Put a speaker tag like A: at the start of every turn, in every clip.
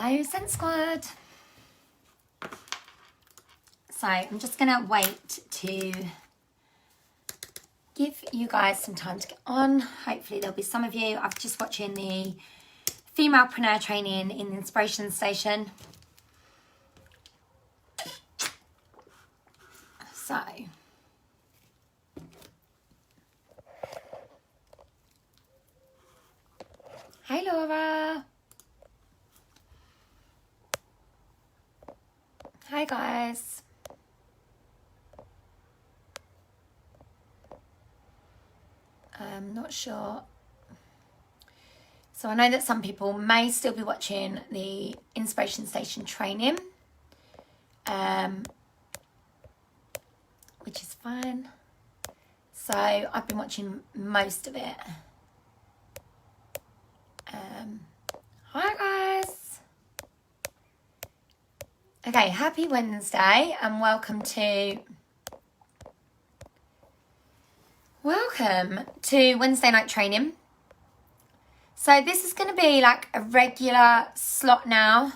A: Hello, Scent Squad. So I'm just going to wait to give you guys some time to get on. Hopefully there'll be some of you. I'm just watching the Femalepreneur training in the Inspiration Station. So, hey Laura. Hi guys. I'm not sure. So I know that some people may still be watching the Inspiration Station training, which is fine. So I've been watching most of it. Hi guys. Okay, happy Wednesday and welcome to Wednesday night training. So this is going to be like a regular slot now.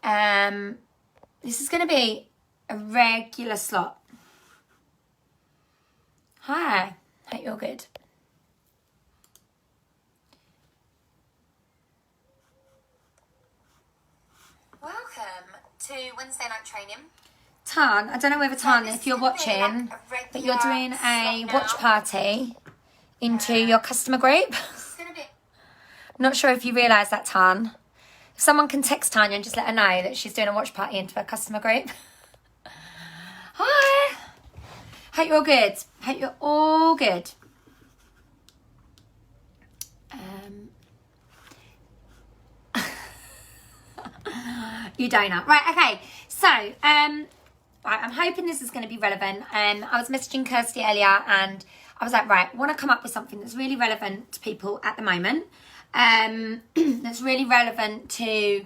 A: This is going to be a regular slot. Hi, hope you're good. Welcome to Wednesday night training. Tan, I don't know whether Tan, if you're watching, but you're doing a watch party into your customer group. Not sure if you realise that, Tan. If someone can text Tanya and just let her know that she's doing a watch party into her customer group. Hi. Hope you're all good. Hope you're all good. You donut. Right, okay. So, right, I'm hoping this is going to be relevant. I was messaging Kirsty earlier and I was like, right, I want to come up with something that's really relevant to people at the moment. That's really relevant to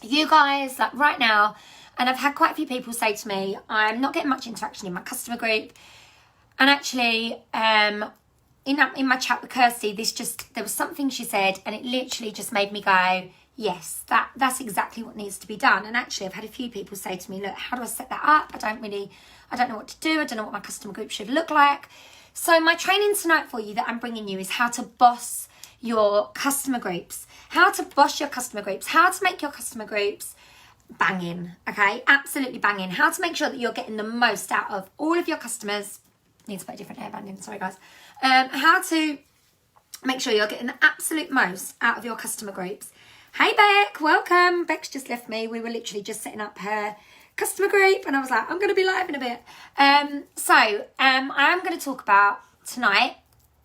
A: you guys, like right now. And I've had quite a few people say to me, I'm not getting much interaction in my customer group. And actually, in my chat with Kirsty, there was something she said and it literally just made me go, yes, that's exactly what needs to be done. And actually, I've had a few people say to me, look, how do I set that up? I don't know what to do. I don't know what my customer group should look like. So my training tonight for you that I'm bringing you is how to boss your customer groups, how to boss your customer groups, how to make your customer groups banging, okay? Absolutely banging. How to make sure that you're getting the most out of all of your customers. Need to put a different hairband in, sorry guys. How to make sure you're getting the absolute most out of your customer groups. Hey Beck, welcome. Beck's just left me. We were literally just setting up her customer group and I was like, I'm going to be live in a bit. I am going to talk about tonight,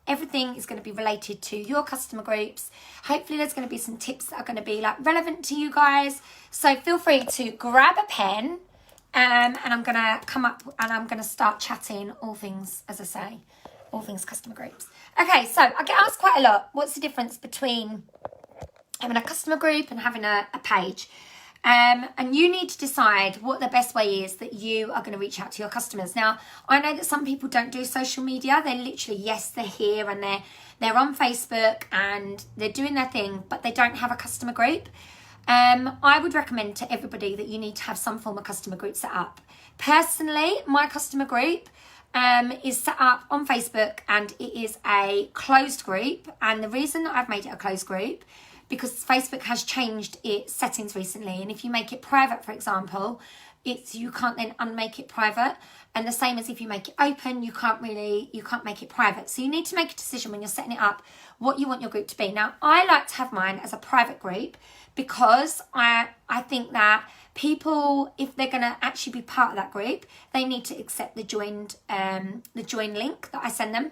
A: everything is going to be related to your customer groups. Hopefully there's going to be some tips that are going to be like relevant to you guys. So feel free to grab a pen and I'm going to come up and I'm going to start chatting all things, as I say, all things customer groups. Okay, so I get asked quite a lot, what's the difference between having a customer group and having a page? And you need to decide what the best way is that you are going to reach out to your customers. Now, I know that some people don't do social media. They're literally, yes, they're here and they're on Facebook and they're doing their thing, but they don't have a customer group. I would recommend to everybody that you need to have some form of customer group set up. Personally, my customer group is set up on Facebook and it is a closed group. And the reason that I've made it a closed group, because Facebook has changed its settings recently. And if you make it private, for example, you can't then unmake it private. And the same as if you make it open, you can't make it private. So you need to make a decision when you're setting it up, what you want your group to be. Now, I like to have mine as a private group because I think that people, if they're going to actually be part of that group, they need to accept the join link that I send them.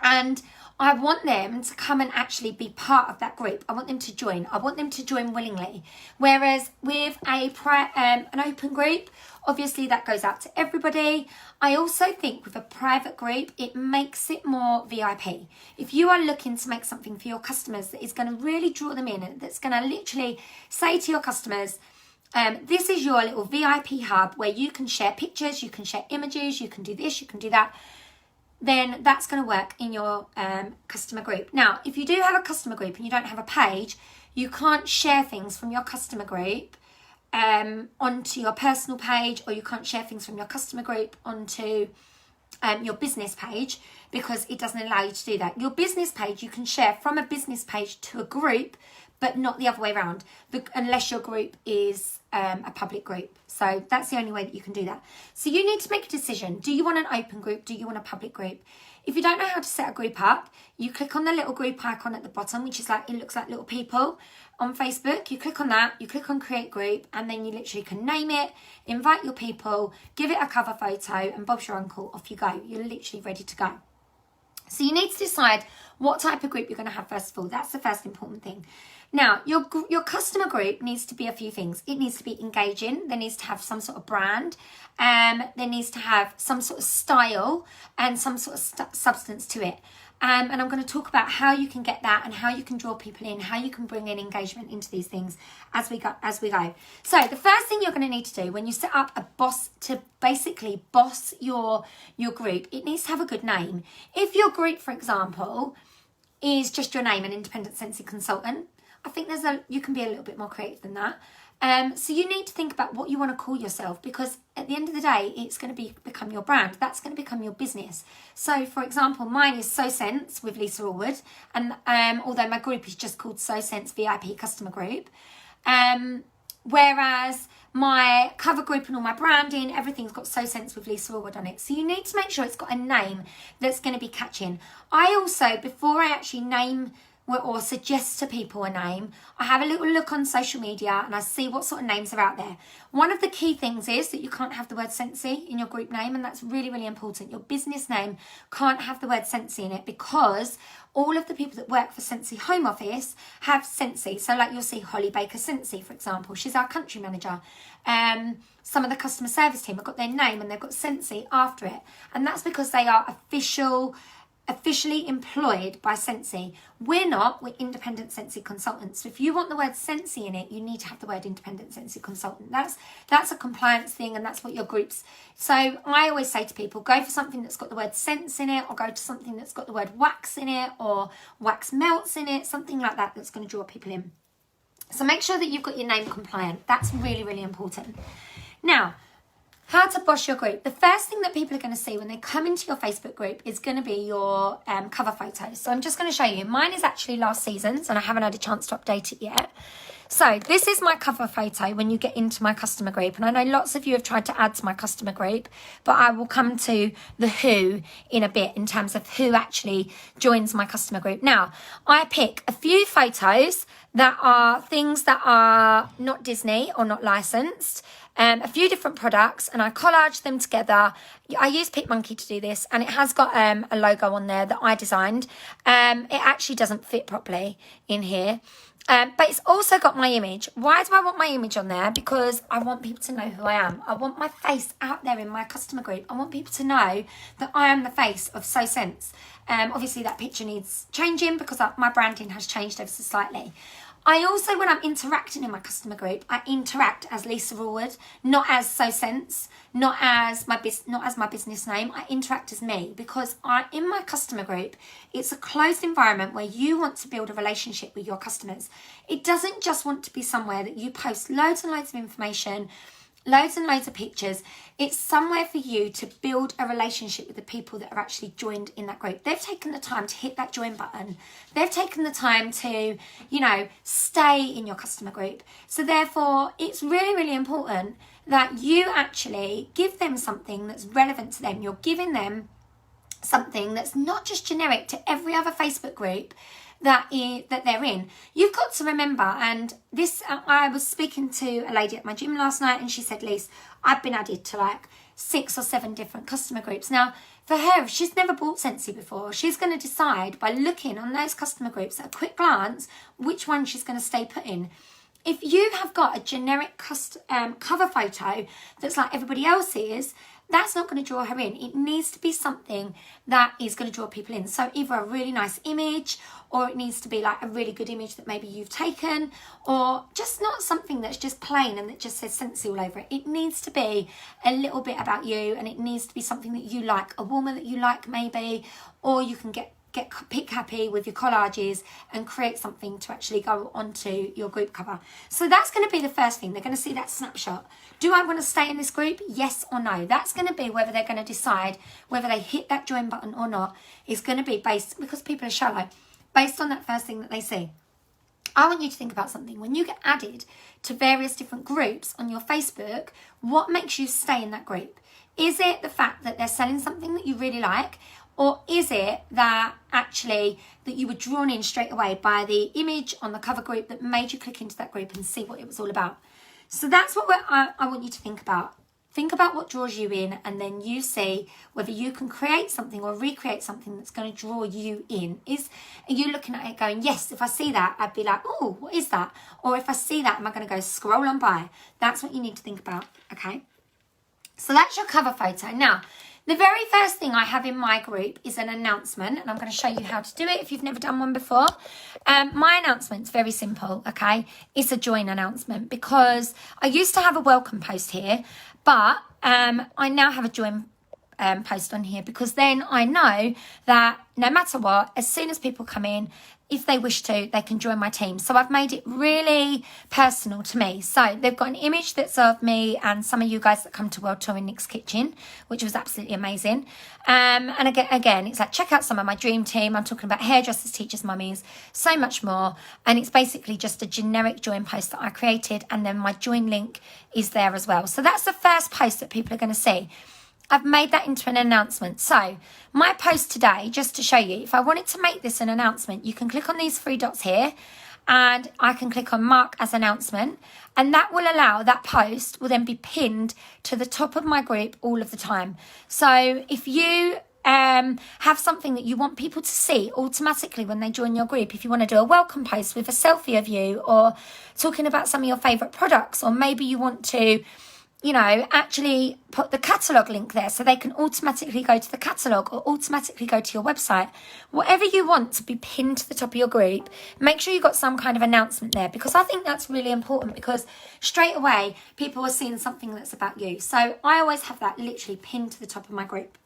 A: And I want them to come and actually be part of that group. I want them to join. I want them to join willingly. Whereas with an open group, obviously that goes out to everybody. I also think with a private group, it makes it more VIP. If you are looking to make something for your customers that is going to really draw them in, and that's going to literally say to your customers, this is your little VIP hub where you can share pictures, you can share images, you can do this, you can do that, then that's going to work in your customer group. Now, if you do have a customer group and you don't have a page, You can't share things from your customer group onto your personal page, or you can't share things from your customer group onto your business page, because it doesn't allow you to do that. Your business page, you can share from a business page to a group, but not the other way around, unless your group is a public group. So that's the only way that you can do that. So you need to make a decision. Do you want an open group? Do you want a public group? If you don't know how to set a group up, you click on the little group icon at the bottom, which is like, it looks like little people on Facebook. You click on that, you click on create group, and then you literally can name it, invite your people, give it a cover photo, and Bob's your uncle, off you go. You're literally ready to go. So you need to decide what type of group you're going to have first of all. That's the first important thing. Now, your customer group needs to be a few things. It needs to be engaging. There needs to have some sort of brand. There needs to have some sort of style and some sort of substance to it. And I'm going to talk about how you can get that and how you can draw people in, how you can bring in engagement into these things as we go. So the first thing you're going to need to do when you set up a boss, to basically boss your group, it needs to have a good name. If your group, for example, is just your name, an independent Scentsy consultant, I think you can be a little bit more creative than that. So you need to think about what you want to call yourself, because at the end of the day, it's going to become your brand. That's going to become your business. So, for example, mine is So Scents with Lisa Allwood, and although my group is just called So Scents VIP Customer Group, whereas my cover group and all my branding, everything's got So Scents with Lisa Allwood on it. So you need to make sure it's got a name that's going to be catching. I also, before I actually name or suggest to people a name, I have a little look on social media and I see what sort of names are out there. One of the key things is that you can't have the word Scentsy in your group name, and that's really, really important. Your business name can't have the word Scentsy in it, because all of the people that work for Scentsy Home Office have Scentsy. So like you'll see Holly Baker Scentsy, for example. She's our country manager. Some of the customer service team have got their name and they've got Scentsy after it. And that's because they are officially employed by Scentsy. We're not, we're independent Scentsy consultants. So if you want the word Scentsy in it, you need to have the word independent Scentsy consultant. That's a compliance thing, and that's what your groups. So I always say to people, go for something that's got the word scents in it, or go to something that's got the word wax in it, or wax melts in it, something like that that's going to draw people in. So make sure that you've got your name compliant. That's really, really important. Now, how to boss your group. The first thing that people are going to see when they come into your Facebook group is going to be your cover photos. So I'm just going to show you. Mine is actually last season's, and I haven't had a chance to update it yet. So this is my cover photo when you get into my customer group. And I know lots of you have tried to add to my customer group, but I will come to the who in a bit in terms of who actually joins my customer group. Now, I pick a few photos that are things that are not Disney or not licensed, a few different products, and I collage them together. I use PicMonkey to do this, and it has got a logo on there that I designed. It actually doesn't fit properly in here. But it's also got my image. Why do I want my image on there? Because I want people to know who I am. I want my face out there in my customer group. I want people to know that I am the face of So Scents. Obviously, that picture needs changing because my branding has changed ever so slightly. I also, when I'm interacting in my customer group, I interact as Lisa Allwood, not as So Scents, not as my business name. I interact as me, because in my customer group, it's a closed environment where you want to build a relationship with your customers. It doesn't just want to be somewhere that you post loads and loads of information, loads and loads of pictures. It's somewhere for you to build a relationship with the people that are actually joined in that group. They've taken the time to hit that join button. They've taken the time to, stay in your customer group. So therefore, it's really, really important that you actually give them something that's relevant to them. You're giving them something that's not just generic to every other Facebook group that they're in. You've got to remember, and this, I was speaking to a lady at my gym last night, and she said, Lise, I've been added to like 6 or 7 different customer groups. Now, for her, if she's never bought Scentsy before, she's going to decide by looking on those customer groups at a quick glance which one she's going to stay put in. If you have got a generic cover photo that's like everybody else's, that's not going to draw her in. It needs to be something that is going to draw people in. So either a really nice image, or it needs to be like a really good image that maybe you've taken, or just not something that's just plain and that just says Scentsy all over it. It needs to be a little bit about you, and it needs to be something that you like, a woman that you like maybe, or you can get get pick happy with your collages and create something to actually go onto your group cover. So that's going to be the first thing. They're going to see that snapshot. Do I want to stay in this group? Yes or no? That's going to be whether they're going to decide whether they hit that join button or not. Is going to be based, because people are shallow, based on that first thing that they see. I want you to think about something. When you get added to various different groups on your Facebook, what makes you stay in that group? Is it the fact that they're selling something that you really like? Or is it that actually that you were drawn in straight away by the image on the cover group that made you click into that group and see what it was all about? So that's what I want you to think about. Think about what draws you in, and then you see whether you can create something or recreate something that's going to draw you in. Are you looking at it going, yes, if I see that, I'd be like, oh, what is that? Or if I see that, am I going to go scroll on by? That's what you need to think about, okay? So that's your cover photo. Now, the very first thing I have in my group is an announcement, and I'm going to show you how to do it if you've never done one before. My announcement's very simple, okay? It's a join announcement, because I used to have a welcome post here, but I now have a join post on here, because then I know that no matter what, as soon as people come in, if they wish to, they can join my team. So I've made it really personal to me. So they've got an image that's of me and some of you guys that come to World Tour in Nick's Kitchen, which was absolutely amazing. And again, it's like, check out some of my dream team. I'm talking about hairdressers, teachers, mummies, so much more. And it's basically just a generic join post that I created. And then my join link is there as well. So that's the first post that people are going to see. I've made that into an announcement. So my post today, just to show you, if I wanted to make this an announcement, you can click on these three dots here, and I can click on mark as announcement, and that will allow that post will then be pinned to the top of my group all of the time. So if you have something that you want people to see automatically when they join your group, if you want to do a welcome post with a selfie of you, or talking about some of your favourite products, or maybe you want to, you know, actually put the catalogue link there so they can automatically go to the catalogue or automatically go to your website. Whatever you want to be pinned to the top of your group, make sure you've got some kind of announcement there, because I think that's really important, because straight away people are seeing something that's about you. So I always have that literally pinned to the top of my group.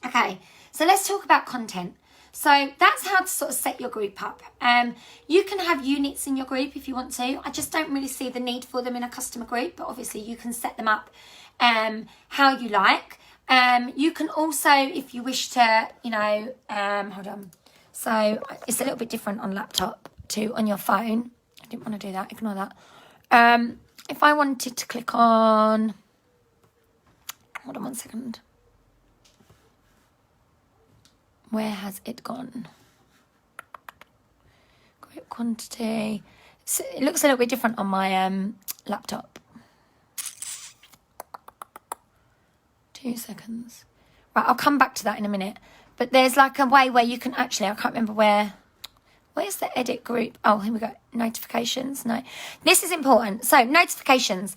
A: Okay, so let's talk about content. So that's how to sort of set your group up. You can have units in your group if you want to. I just don't really see the need for them in a customer group, but obviously you can set them up how you like. You can also, if you wish to, you know, hold on. So it's a little bit different on laptop to on your phone. I didn't want to do that, ignore that. If I wanted to click on, hold on one second. Where has it gone? Group quantity. So it looks a little bit different on my laptop. 2 seconds. Right, I'll come back to that in a minute. But there's like a way where you can actually, I can't remember where's the edit group? Oh, here we go. Notifications. No, this is important. So notifications.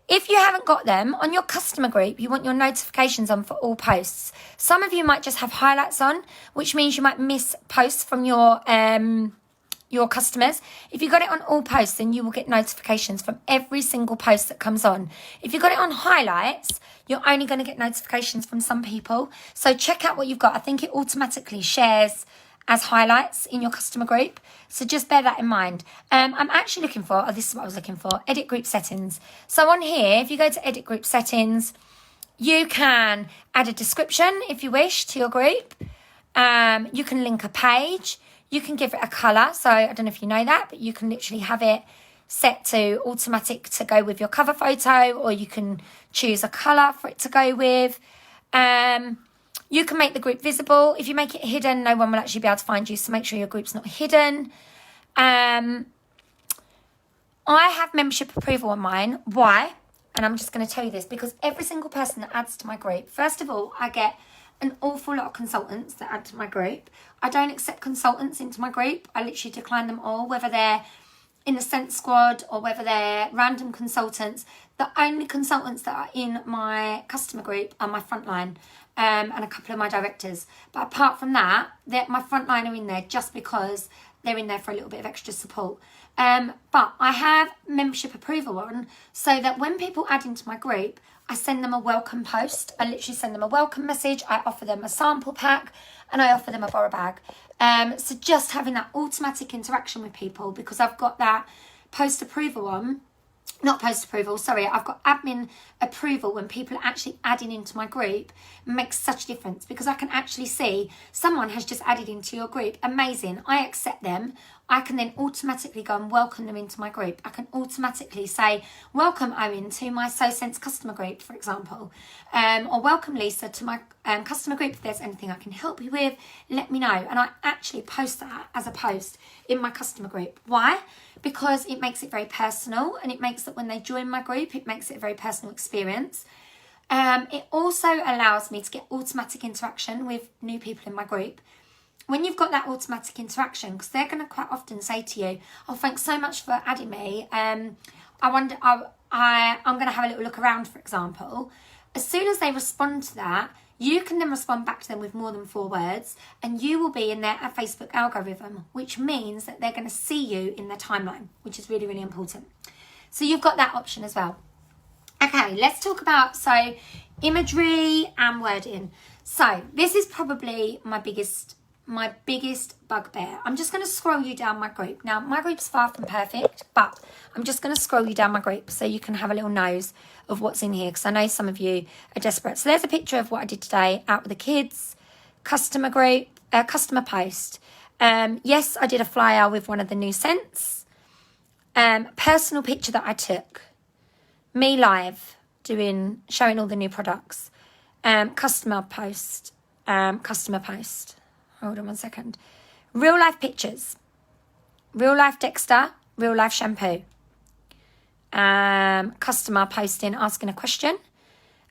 A: If you haven't got them on your customer group, you want your notifications on for all posts. Some of you might just have highlights on, which means you might miss posts from your customers. If you got it on all posts, then you will get notifications from every single post that comes on. If you got it on highlights, you're only going to get notifications from some people. So check out what you've got. I think it automatically shares as highlights in your customer group. So just bear that in mind. I'm actually looking for, this is what I was looking for, edit group settings. So on here, if you go to edit group settings, you can add a description if you wish to your group. You can link a page. You can give it a colour. So I don't know if you know that, but you can literally have it set to automatic to go with your cover photo, or you can choose a colour for it to go with. You can make the group visible. If you make it hidden, no one will actually be able to find you, so make sure your group's not hidden. I have membership approval on mine. Why? And I'm just going to tell you this, because every single person that adds to my group, first of all, I get an awful lot of consultants that add to my group. I don't accept consultants into my group. I literally decline them all, whether they're in the Scent Squad or whether they're random consultants. The only consultants that are in my customer group are my frontline. And a couple of my directors. But apart from that, my frontline are in there just because they're in there for a little bit of extra support. But I have membership approval on, so that when people add into my group, I send them a welcome post. I literally send them a welcome message. I offer them a sample pack and I offer them a borrow bag. So just having that automatic interaction with people, because I've got that post approval on. Not post approval, sorry, I've got admin approval when people are actually adding into my group. Makes such a difference because I can actually see someone has just added into your group. Amazing. I accept them. I can then automatically go and welcome them into my group. I can automatically say, welcome Owen to my SoSense customer group, for example. Or welcome Lisa to my customer group. If there's anything I can help you with, let me know. And I actually post that as a post in my customer group. Why? Because it makes it very personal, and it makes that when they join my group, it makes it a very personal experience. It also allows me to get automatic interaction with new people in my group. When you've got that automatic interaction, because they're going to quite often say to you, oh, thanks so much for adding me. I'm going to have a little look around, for example. As soon as they respond to that, you can then respond back to them with more than 4 words, and you will be in their Facebook algorithm, which means that they're going to see you in their timeline, which is really, really important. So you've got that option as well. Okay, let's talk about, imagery and wording. So this is probably my biggest bugbear. I'm just going to scroll you down my group. Now, my group's far from perfect, but I'm just going to scroll you down my group so you can have a little nose of what's in here, because I know some of you are desperate. So there's a picture of what I did today out with the kids, customer group, customer post. Yes, I did a flyer with one of the new scents. Personal picture that I took. Me live showing all the new products. Customer post. Hold on one second. Real life pictures. Real life Dexter. Real life shampoo. Customer posting, asking a question.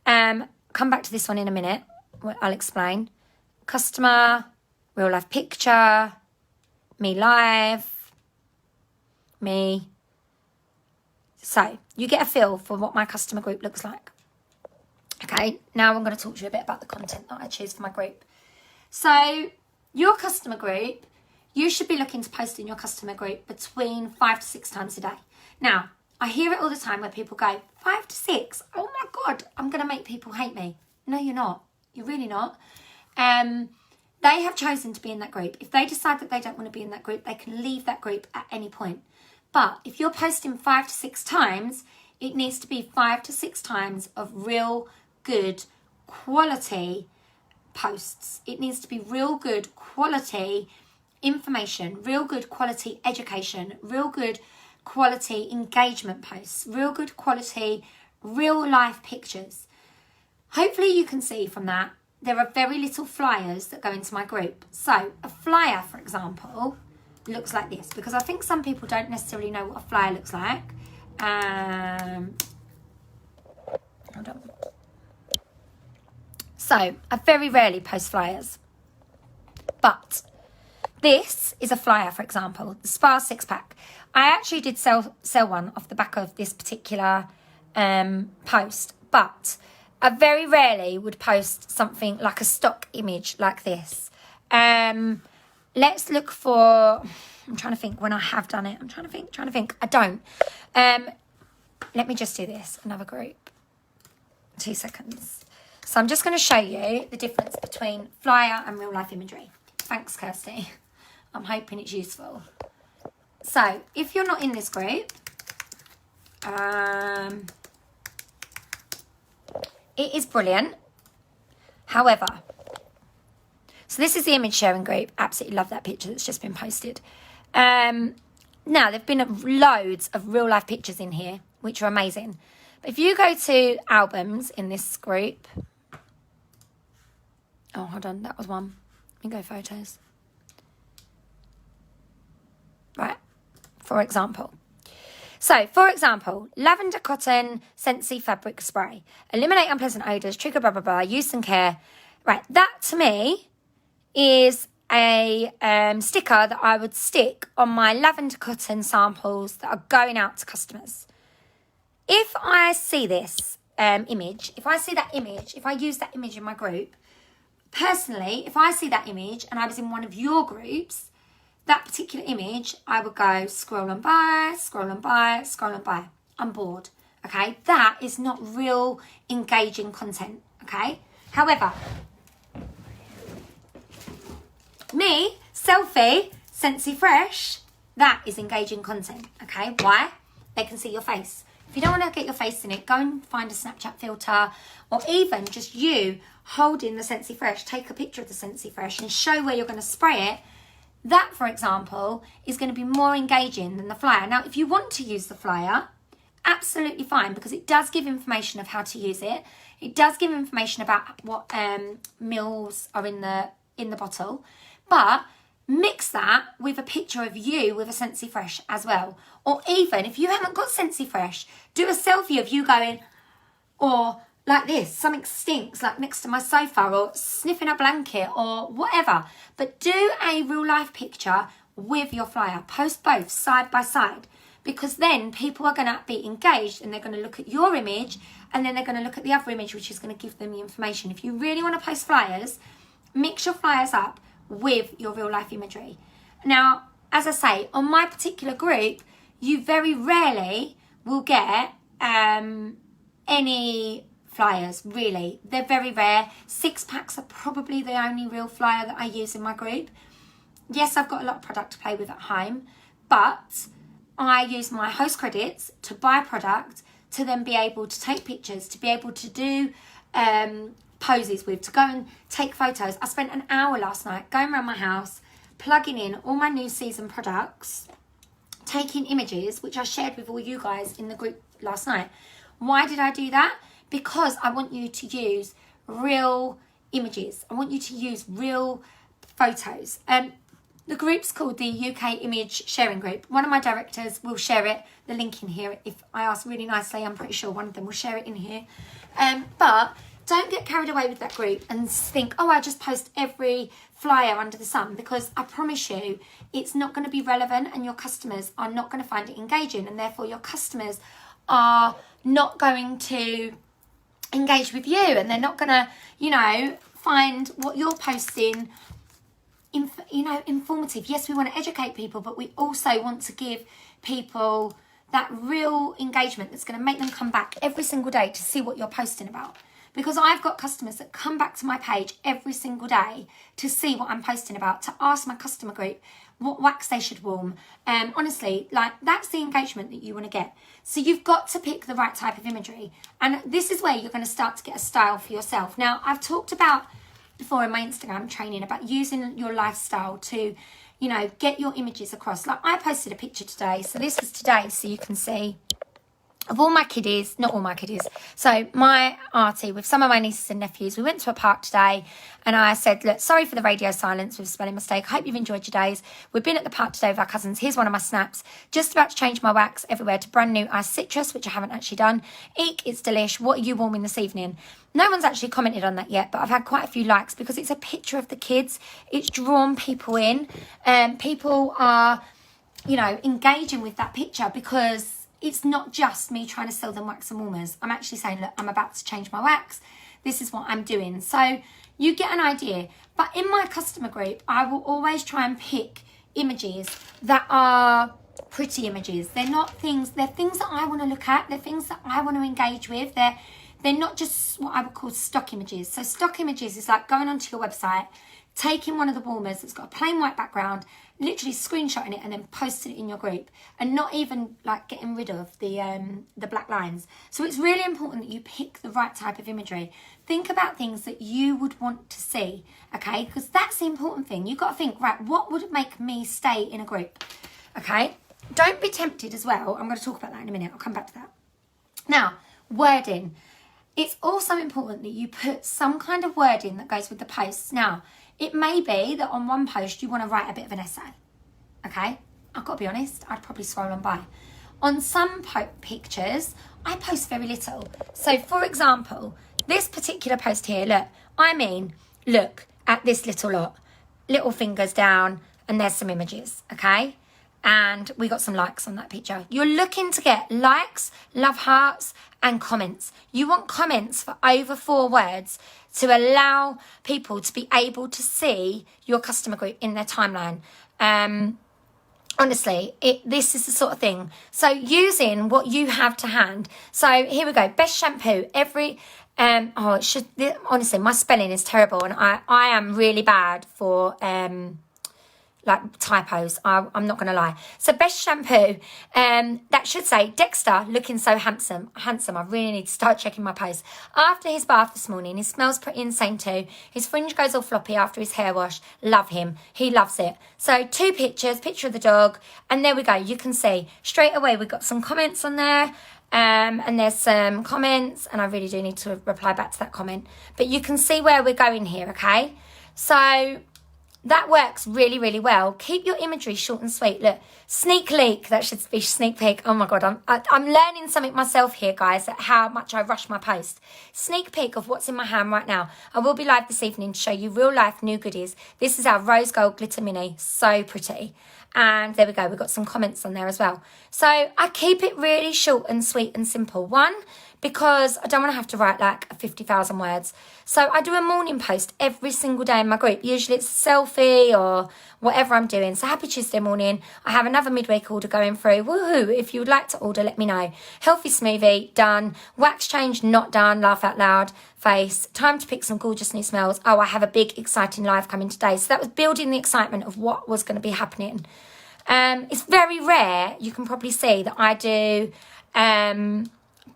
A: Come back to this one in a minute. I'll explain. Customer. Real life picture. Me live. Me. So you get a feel for what my customer group looks like. Okay, now I'm going to talk to you a bit about the content that I choose for my group. So your customer group, you should be looking to post in your customer group between 5 to 6 times a day. Now, I hear it all the time where people go, 5 to 6? Oh my God, I'm going to make people hate me. No, you're not. You're really not. They have chosen to be in that group. If they decide that they don't want to be in that group, they can leave that group at any point. But if you're posting 5 to 6 times, it needs to be 5 to 6 times of real good quality posts. It needs to be real good quality information, real good quality education, real good quality engagement posts, real good quality real life pictures. Hopefully you can see from that there are very little flyers that go into my group. So a flyer, for example, looks like this, because I think some people don't necessarily know what a flyer looks like. Hold on. So I very rarely post flyers, but this is a flyer, for example, the Spa 6-pack. I actually did sell one off the back of this particular post, but I very rarely would post something like a stock image like this. Let's look for, I'm trying to think when I have done it. I'm trying to think. I don't. Let me just do this, another group. 2 seconds. So I'm just going to show you the difference between flyer and real life imagery. Thanks, Kirsty. I'm hoping it's useful. So if you're not in this group, it is brilliant. However, so this is the image sharing group. Absolutely love that picture that's just been posted. Now, there've been loads of real life pictures in here, which are amazing. But if you go to albums in this group, oh, hold on, that was one. Let me go photos. Right, for example. So, for example, lavender cotton Scentsy fabric spray. Eliminate unpleasant odours, trigger blah, blah, blah, use and care. Right, that to me is a sticker that I would stick on my lavender cotton samples that are going out to customers. If I see this image, if I use that image in my group, personally, if I see that image and I was in one of your groups, that particular image, I would go scroll on by. I'm bored. okay? That is not real engaging content, okay? However, me, selfie, Scentsy Fresh, that is engaging content, okay? Why? They can see your face. If you don't want to get your face in it, go and find a Snapchat filter, or even just you holding the Scentsy Fresh, take a picture of the Scentsy Fresh and show where you're going to spray it. That, for example, is going to be more engaging than the flyer. Now, if you want to use the flyer, absolutely fine, because it does give information of how to use it. It does give information about what mils are in the bottle, but mix that with a picture of you with a Scentsy Fresh as well. Or even if you haven't got Scentsy Fresh, do a selfie of you going, or like this, something stinks, like next to my sofa, or sniffing a blanket, or whatever. But do a real life picture with your flyer. Post both side by side, because then people are going to be engaged and they're going to look at your image, and then they're going to look at the other image, which is going to give them the information. If you really want to post flyers, mix your flyers up with your real life imagery. Now, as I say, on my particular group, you very rarely will get any flyers, really. They're very rare. 6-packs are probably the only real flyer that I use in my group. Yes, I've got a lot of product to play with at home, but I use my host credits to buy product, to then be able to take pictures, to be able to do poses with, to go and take photos. I spent an hour last night going around my house, plugging in all my new season products, taking images, which I shared with all you guys in the group last night. Why did I do that? Because I want you to use real images. I want you to use real photos. The group's called the UK Image Sharing Group. One of my directors will share it, the link in here. If I ask really nicely, I'm pretty sure one of them will share it in here. But don't get carried away with that group and think, oh, I just post every flyer under the sun, because I promise you it's not going to be relevant, and your customers are not going to find it engaging, and therefore your customers are not going to engage with you, and they're not going to, find what you're posting informative. Yes, we want to educate people, but we also want to give people that real engagement that's going to make them come back every single day to see what you're posting about. Because I've got customers that come back to my page every single day to see what I'm posting about, to ask my customer group what wax they should warm. Honestly, that's the engagement that you want to get. So you've got to pick the right type of imagery. And this is where you're going to start to get a style for yourself. Now, I've talked about before in my Instagram training about using your lifestyle to, get your images across. Like, I posted a picture today. So this was today, so you can see, of all my kiddies, not all my kiddies, so my auntie with some of my nieces and nephews, we went to a park today, and I said, look, sorry for the radio silence with a spelling mistake. I hope you've enjoyed your days. We've been at the park today with our cousins. Here's one of my snaps. Just about to change my wax everywhere to brand new Ice Citrus, which I haven't actually done. Eek, it's delish. What are you warming this evening? No one's actually commented on that yet, but I've had quite a few likes because it's a picture of the kids. It's drawn people in. People are, engaging with that picture, because it's not just me trying to sell them wax and warmers. I'm actually saying, look, I'm about to change my wax. This is what I'm doing. So you get an idea. But in my customer group, I will always try and pick images that are pretty images. They're things that I want to look at. They're things that I want to engage with. They're not just what I would call stock images. So stock images is like going onto your website, taking one of the warmers that's got a plain white background, literally screenshotting it and then posting it in your group, and not even getting rid of the black lines. So it's really important that you pick the right type of imagery. Think about things that you would want to see, okay? Because that's the important thing. You've got to think, right, what would make me stay in a group, okay? Don't be tempted as well. I'm going to talk about that in a minute. I'll come back to that. Now, wording. It's also important that you put some kind of wording that goes with the posts. Now, it may be that on one post you want to write a bit of an essay, okay? I've got to be honest, I'd probably scroll on by. On some pictures, I post very little. So, for example, this particular post here, look at this little lot. Little fingers down, and there's some images, okay? And we got some likes on that picture. You're looking to get likes, love hearts, and comments. You want comments for over 4 words to allow people to be able to see your customer group in their timeline. Honestly, this is the sort of thing. So using what you have to hand. So here we go. Best shampoo. Honestly, my spelling is terrible, and I am really bad for like typos. I'm not gonna lie. So best shampoo, that should say Dexter looking so handsome. I really need to start checking my posts. After his bath this morning, he smells pretty insane too. His fringe goes all floppy after his hair wash. Love him. He loves it. So 2 pictures, picture of the dog, and there we go. You can see straight away we've got some comments on there. And there's some comments, and I really do need to reply back to that comment. But you can see where we're going here, okay? So that works really, really well. Keep your imagery short and sweet. Look, sneak leak, that should be sneak peek. Oh my God, I'm learning something myself here, guys, at how much I rush my post. Sneak peek of what's in my hand right now. I will be live this evening to show you real life new goodies. This is our rose gold glitter mini. So pretty. And there we go. We've got some comments on there as well. So I keep it really short and sweet and simple. One, because I don't want to have to write like 50,000 words. So I do a morning post every single day in my group. Usually it's a selfie or whatever I'm doing. So happy Tuesday morning. I have another midweek order going through. Woohoo. If you would like to order, let me know. Healthy smoothie, done. Wax change, not done. Laugh out loud. Face. Time to pick some gorgeous new smells. Oh, I have a big exciting live coming today. So that was building the excitement of what was going to be happening. It's very rare. You can probably see that I do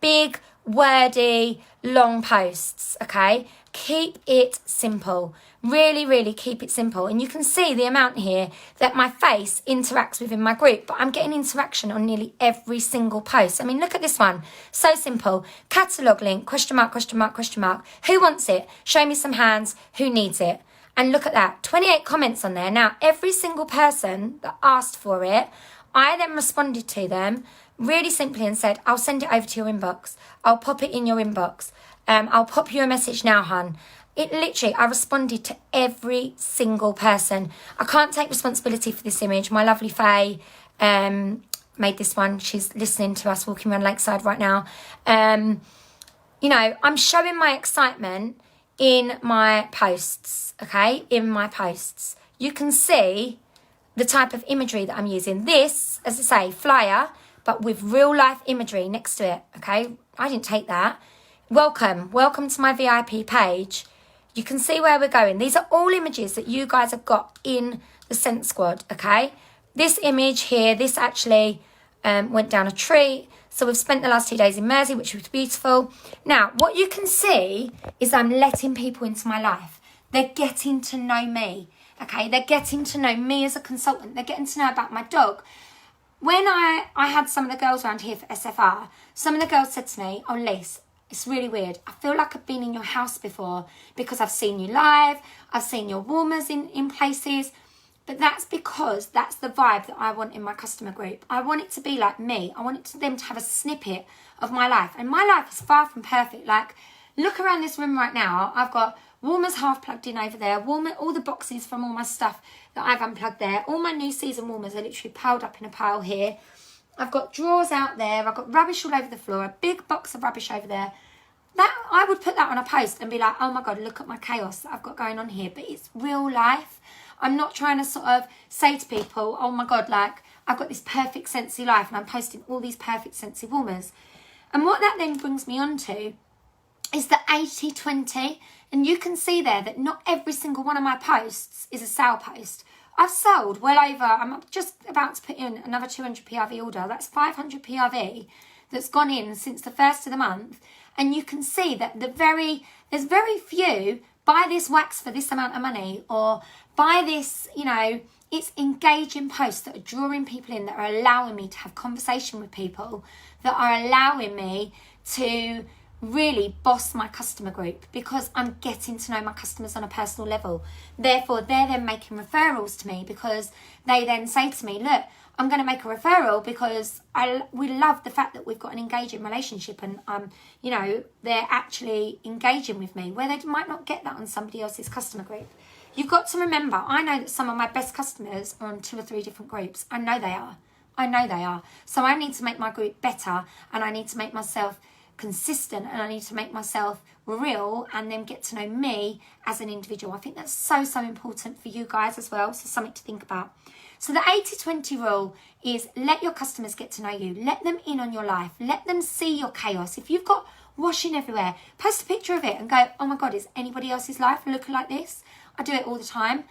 A: big, wordy, long posts, okay? Keep it simple. Really, really keep it simple. And you can see the amount here that my face interacts within my group, but I'm getting interaction on nearly every single post. I mean, look at this one. So simple. Catalogue link, question mark, question mark, question mark. Who wants it? Show me some hands. Who needs it? And look at that, 28 comments on there. Now, every single person that asked for it, I then responded to them really simply and said, I'll send it over to your inbox. I'll pop it in your inbox. I'll pop you a message now, hun. It literally, I responded to every single person. I can't take responsibility for this image. My lovely Faye made this one. She's listening to us walking around Lakeside right now. You know, I'm showing my excitement in my posts, okay? In my posts. You can see the type of imagery that I'm using. This, as I say, flyer, but with real life imagery next to it, okay? I didn't take that. Welcome to my VIP page. You can see where we're going. These are all images that you guys have got in the Scent Squad, okay? This image here, this actually went down a tree. So we've spent the last 2 days in Mersey, which was beautiful. Now, what you can see is I'm letting people into my life. They're getting to know me, okay? They're getting to know me as a consultant. They're getting to know about my dog. When I had some of the girls around here for SFR, some of the girls said to me, oh, Lise, it's really weird. I feel like I've been in your house before because I've seen you live. I've seen your warmers in places. But that's because that's the vibe that I want in my customer group. I want it to be like me. I want them to have a snippet of my life. And my life is far from perfect. Like, look around this room right now. I've got warmers half plugged in over there. All the boxes from all my stuff that I've unplugged there. All my new season warmers are literally piled up in a pile here. I've got drawers out there. I've got rubbish all over the floor. A big box of rubbish over there. That I would put that on a post and be like, oh my God, look at my chaos that I've got going on here. But it's real life. I'm not trying to sort of say to people, oh my God, like I've got this perfect Scentsy life and I'm posting all these perfect Scentsy warmers. And what that then brings me on to is the 80-20. And you can see there that not every single one of my posts is a sale post. I've sold well over, I'm just about to put in another 200 PRV order. That's 500 PRV that's gone in since the first of the month. And you can see that there's very few buy this wax for this amount of money or buy this, you know, it's engaging posts that are drawing people in, that are allowing me to have conversation with people, that are allowing me to really boss my customer group because I'm getting to know my customers on a personal level. Therefore, they're then making referrals to me because they then say to me, look, I'm going to make a referral because we love the fact that we've got an engaging relationship and, you know, they're actually engaging with me where they might not get that on somebody else's customer group. You've got to remember, I know that some of my best customers are on 2 or 3 different groups. I know they are. So I need to make my group better and I need to make myself consistent and I need to make myself real and then get to know me as an individual. I think that's so important for you guys as well. So something to think about. So the 80-20 rule is let your customers get to know you. Let them in on your life. Let them see your chaos. If you've got washing everywhere, post a picture of it and go, oh my God, is anybody else's life looking like this? I do it all the time.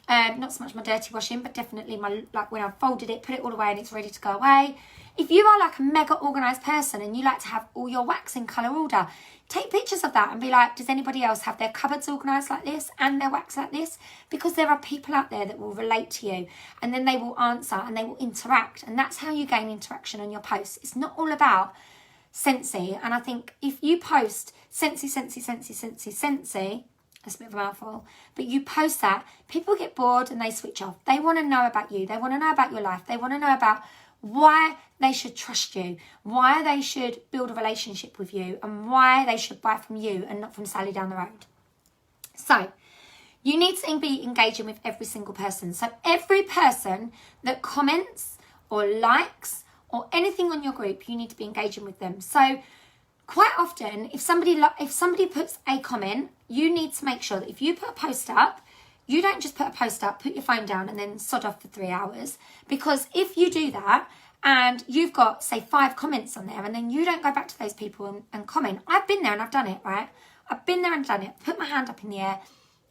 A: Not so much my dirty washing, but definitely my, like when I've folded it, put it all away and it's ready to go away. If you are like a mega organised person and you like to have all your wax in colour order, take pictures of that and be like, does anybody else have their cupboards organised like this and their wax like this? Because there are people out there that will relate to you, and then they will answer and they will interact, and that's how you gain interaction on your posts. It's not all about Scentsy. And I think if you post Scentsy, that's a bit of a mouthful, but you post that, people get bored and they switch off. They want to know about you. They want to know about your life. They want to know about why they should trust you, why they should build a relationship with you, and why they should buy from you and not from Sally down the road. So you need to be engaging with every single person. So every person that comments or likes or anything on your group, you need to be engaging with them. So quite often, if somebody puts a comment, you need to make sure that if you put a post up, you don't just put a post up, put your phone down and then sod off for 3 hours. Because if you do that and you've got, say, 5 comments on there and then you don't go back to those people and comment. I've been there and I've done it, right? I've been there and done it. Put my hand up in the air.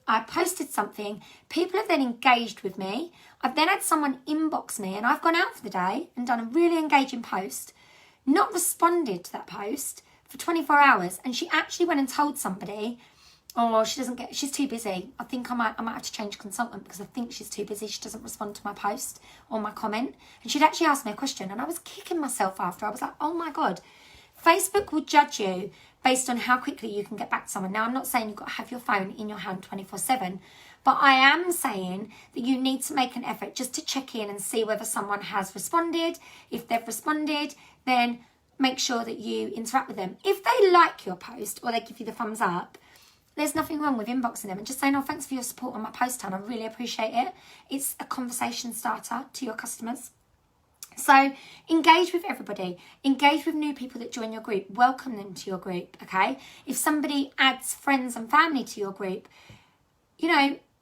A: I posted something. People have then engaged with me. I've then had someone inbox me and I've gone out for the day and done a really engaging post, not responded to that post for 24 hours. And she actually went and told somebody, or she's too busy. I think I might have to change consultant because I think she's too busy. She doesn't respond to my post or my comment. And she'd actually asked me a question and I was kicking myself after. I was like, oh my God, Facebook will judge you based on how quickly you can get back to someone. Now, I'm not saying you've got to have your phone in your hand 24/7, but I am saying that you need to make an effort just to check in and see whether someone has responded. If they've responded, then make sure that you interact with them. If they like your post or they give you the thumbs up, there's nothing wrong with inboxing them and just saying, oh, thanks for your support on my post, Tan. I really appreciate it. It's a conversation starter to your customers. So engage with everybody. Engage with new people that join your group. Welcome them to your group, okay? If somebody adds friends and family to your group,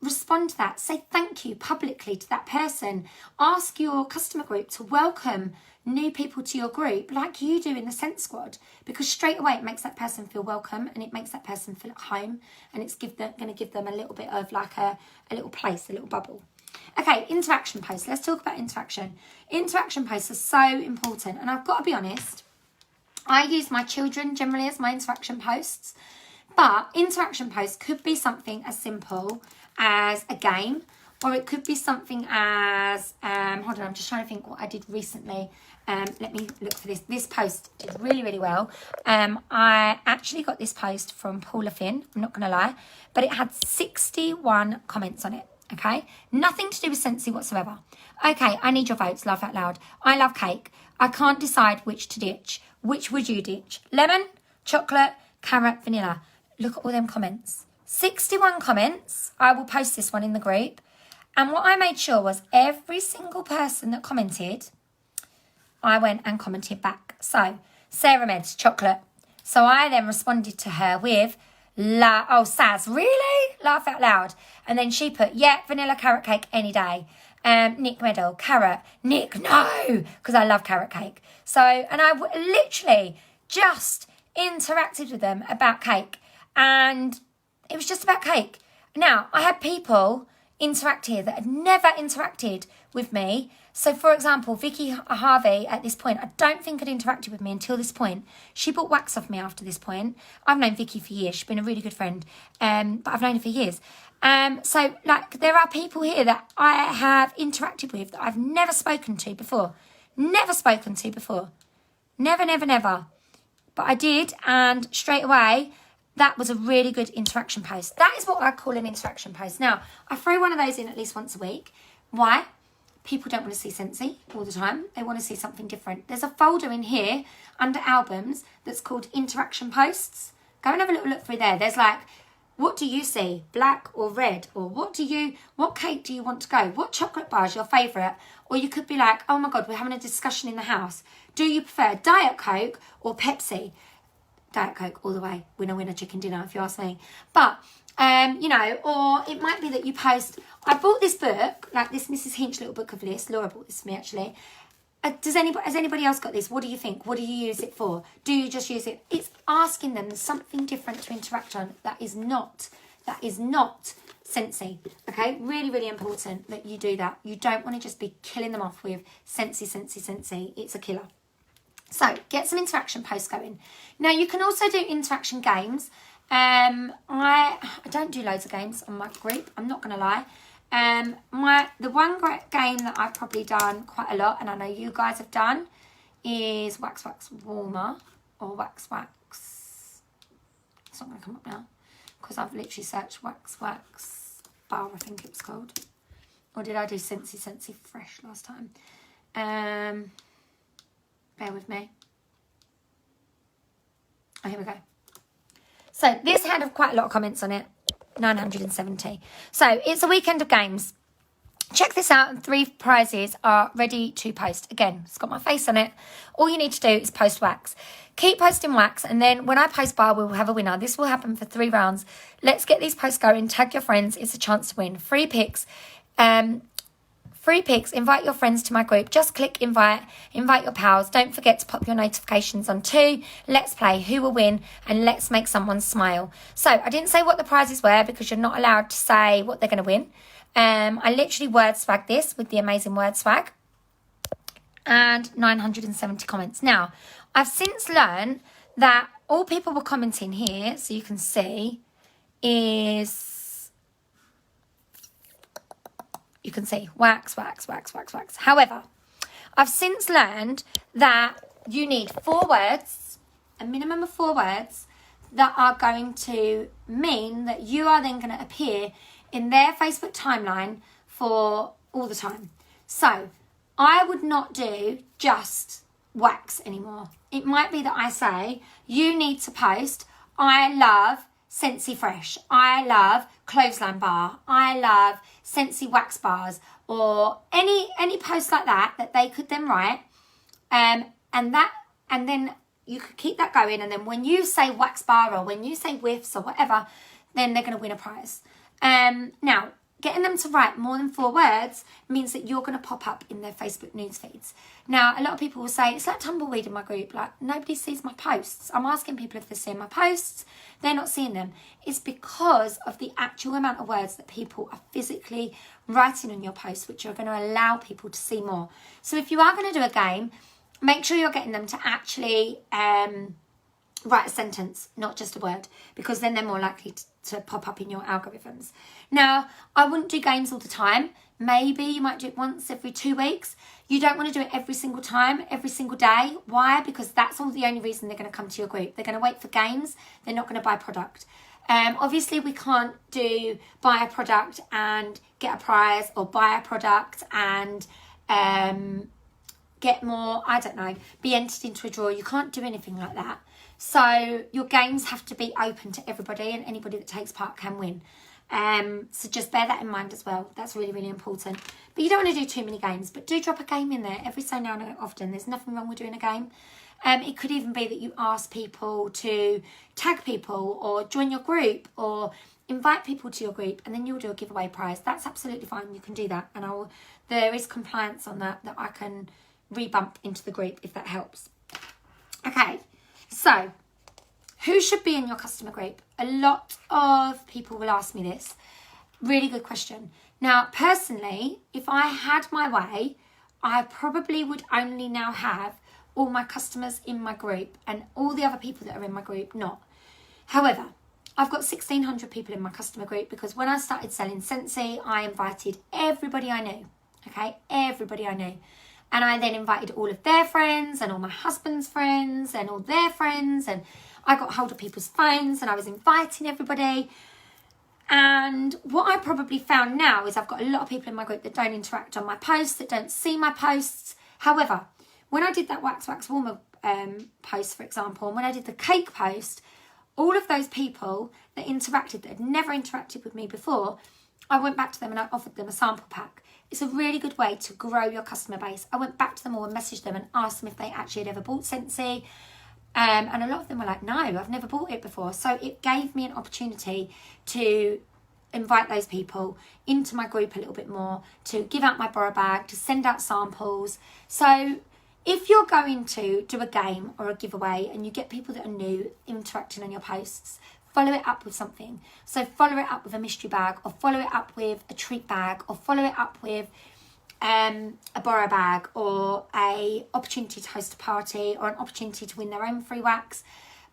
A: respond to that. Say thank you publicly to that person. Ask your customer group to welcome new people to your group like you do in the Scent Squad, because straight away it makes that person feel welcome and it makes that person feel at home, and it's going to give them a little bit of like a little place, a little bubble. Okay, interaction posts. Let's talk about interaction. Interaction posts are so important, and I've got to be honest, I use my children generally as my interaction posts, but interaction posts could be something as simple as a game, or it could be something as, hold on, I'm just trying to think what I did recently. Let me look for this. This post did really, really well. I actually got this post from Paula Finn, I'm not going to lie, but it had 61 comments on it, okay? Nothing to do with Scentsy whatsoever. Okay, I need your votes, laugh out loud. I love cake. I can't decide which to ditch. Which would you ditch? Lemon, chocolate, carrot, vanilla. Look at all them comments. 61 comments. I will post this one in the group. And what I made sure was every single person that commented, I went and commented back. So, Sarah Meds, chocolate. So I then responded to her with, Saz, really? Laugh out loud. And then she put, yeah, vanilla carrot cake any day. Nick Medal, carrot. Nick, no, because I love carrot cake. So, and I literally just interacted with them about cake. And it was just about cake. Now, I had people interact here that had never interacted with me. So, for example, Vicky Harvey at this point, I don't think had interacted with me until this point. She bought wax off me after this point. I've known Vicky for years. She's been a really good friend, but I've known her for years. So, like, there are people here that I have interacted with that I've never spoken to before. Never spoken to before. Never, never, never. But I did, and straight away, that was a really good interaction post. That is what I call an interaction post. Now, I throw one of those in at least once a week. Why? People don't want to see Scentsy all the time. They want to see something different. There's a folder in here under albums that's called interaction posts. Go and have a little look through there. There's like, what do you see? Black or red? Or what cake do you want to go? What chocolate bar is your favourite? Or you could be like, oh my God, we're having a discussion in the house. Do you prefer Diet Coke or Pepsi? Diet Coke all the way. Winner, winner, chicken dinner, if you ask me. But You know, or it might be that you post, I bought this book, like this Mrs. Hinch little book of lists. Laura bought this for me, actually. Has anybody else got this? What do you think? What do you use it for? Do you just use it? It's asking them something different to interact on that is not Scentsy. Okay, really, really important that you do that. You don't want to just be killing them off with Scentsy. It's a killer. So get some interaction posts going. Now you can also do interaction games. I don't do loads of games on my group, I'm not going to lie. The one great game that I've probably done quite a lot, and I know you guys have done, is Wax Wax Warmer, or Wax Wax. It's not going to come up now because I've literally searched Wax Wax Bar, I think it was called. Or did I do Scentsy Fresh last time? Bear with me. Oh, here we go. So this had quite a lot of comments on it. 970. So it's a weekend of games. Check this out, and 3 prizes are ready to post. Again, it's got my face on it. All you need to do is post wax. Keep posting wax, and then when I post bar, we will have a winner. This will happen for 3 rounds. Let's get these posts going. Tag your friends. It's a chance to win. Free picks. Invite your friends to my group. Just click invite your pals. Don't forget to pop your notifications on too. Let's play who will win, and let's make someone smile. So I didn't say what the prizes were because you're not allowed to say what they're going to win. I literally word swag this with the amazing word swag, and 970 comments. Now I've since learned that all people were commenting here, so you can see, is you can see wax. However, I've since learned that you need 4 words, a minimum of 4 words, that are going to mean that you are then going to appear in their Facebook timeline for all the time. So I would not do just wax anymore. It might be that I say, you need to post, I love Scentsy Fresh, I love Clothesline Bar, I love Scentsy Wax Bars, or any post like that they could then write, and then you could keep that going, and then when you say wax bar or when you say whiffs or whatever, then they're going to win a prize. Now, getting them to write more than 4 words means that you're going to pop up in their Facebook news feeds. Now, a lot of people will say, it's like tumbleweed in my group, like nobody sees my posts. I'm asking people if they're seeing my posts, they're not seeing them. It's because of the actual amount of words that people are physically writing on your posts, which are going to allow people to see more. So if you are going to do a game, make sure you're getting them to actually write a sentence, not just a word, because then they're more likely to pop up in your algorithms. Now, I wouldn't do games all the time. Maybe you might do it once every 2 weeks. You don't want to do it every single time, every single day. Why? Because that's all the only reason they're going to come to your group. They're going to wait for games. They're not going to buy product. Obviously, we can't do buy a product and get a prize, or buy a product and get more, I don't know, be entered into a draw. You can't do anything like that. So your games have to be open to everybody, and anybody that takes part can win. So just bear that in mind as well. That's really, really important. But you don't want to do too many games, but do drop a game in there every so now and often. There's nothing wrong with doing a game. It could even be that you ask people to tag people or join your group or invite people to your group, and then you'll do a giveaway prize. That's absolutely fine. You can do that. And there is compliance on that I can rebump into the group if that helps. Okay, so who should be in your customer group? A lot of people will ask me this. Really good question. Now, personally, if I had my way, I probably would only now have all my customers in my group and all the other people that are in my group not. However, I've got 1,600 people in my customer group because when I started selling Scentsy, I invited everybody I knew. Okay, everybody I knew. And I then invited all of their friends and all my husband's friends and all their friends, and I got hold of people's phones and I was inviting everybody. And what I probably found now is I've got a lot of people in my group that don't interact on my posts, that don't see my posts. However, when I did that Wax Wax Warmer post, for example, and when I did the cake post, all of those people that interacted, that had never interacted with me before, I went back to them and I offered them a sample pack. It's a really good way to grow your customer base. I went back to them all and messaged them and asked them if they actually had ever bought Scentsy. And a lot of them were like, no, I've never bought it before. So it gave me an opportunity to invite those people into my group a little bit more, to give out my borrow bag, to send out samples. So if you're going to do a game or a giveaway and you get people that are new interacting on your posts, follow it up with something. So follow it up with a mystery bag, or follow it up with a treat bag, or follow it up with a borrow bag, or a opportunity to host a party, or an opportunity to win their own free wax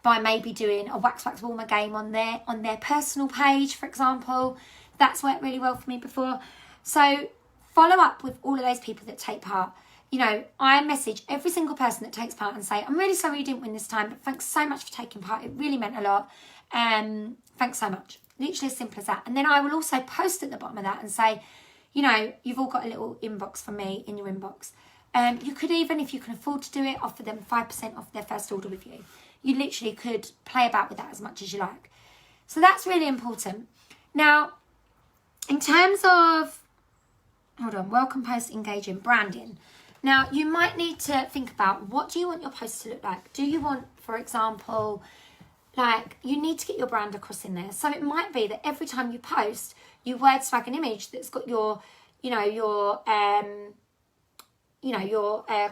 A: by maybe doing a wax warmer game on their personal page, for example. That's worked really well for me before. So follow up with all of those people that take part. You know, I message every single person that takes part and say, I'm really sorry you didn't win this time, but thanks so much for taking part. It really meant a lot. Thanks so much. Literally as simple as that. And then I will also post at the bottom of that and say, you know, you've all got a little inbox from me in your inbox. You could even, if you can afford to do it, offer them 5% off their first order with you. You literally could play about with that as much as you like. So that's really important. Now, in terms of, welcome post, engaging, branding. Now, you might need to think about, what do you want your post to look like? Do you want, for example, like, you need to get your brand across in there. So it might be that every time you post, you word swag an image that's got your